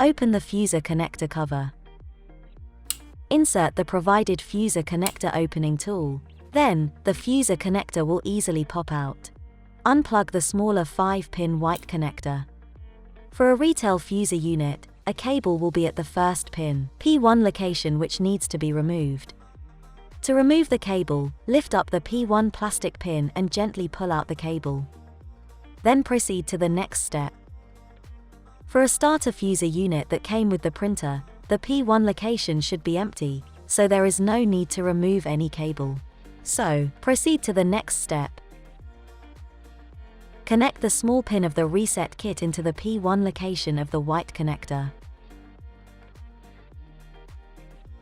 Open the fuser connector cover. Insert the provided fuser connector opening tool. Then, the fuser connector will easily pop out. Unplug the smaller 5-pin white connector. For a retail fuser unit, a cable will be at the first pin, P1 location, which needs to be removed. To remove the cable, lift up the P1 plastic pin and gently pull out the cable. Then proceed to the next step. For a starter fuser unit that came with the printer, the P1 location should be empty, so there is no need to remove any cable. So, proceed to the next step. Connect the small pin of the reset kit into the P1 location of the white connector.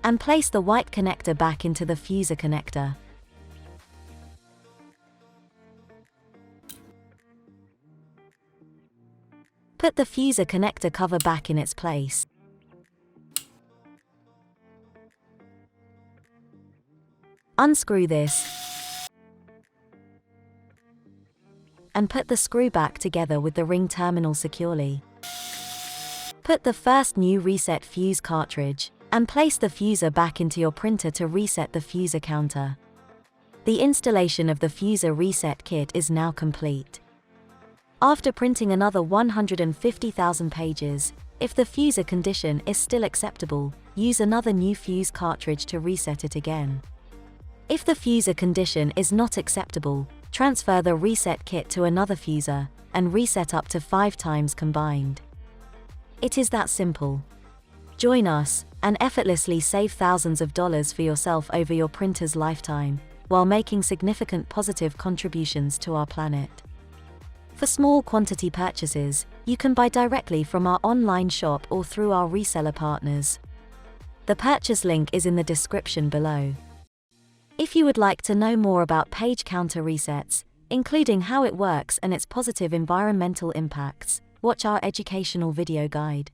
And place the white connector back into the fuser connector. Put the fuser connector cover back in its place. Unscrew this and put the screw back together with the ring terminal securely. Put the first new reset fuse cartridge and place the fuser back into your printer to reset the fuser counter. The installation of the fuser reset kit is now complete. After printing another 150,000 pages, if the fuser condition is still acceptable, use another new fuse cartridge to reset it again. If the fuser condition is not acceptable, transfer the reset kit to another fuser, and reset up to 5 times combined. It is that simple. Join us, and effortlessly save thousands of dollars for yourself over your printer's lifetime, while making significant positive contributions to our planet. For small quantity purchases, you can buy directly from our online shop or through our reseller partners. The purchase link is in the description below. If you would like to know more about page counter resets, including how it works and its positive environmental impacts, watch our educational video guide.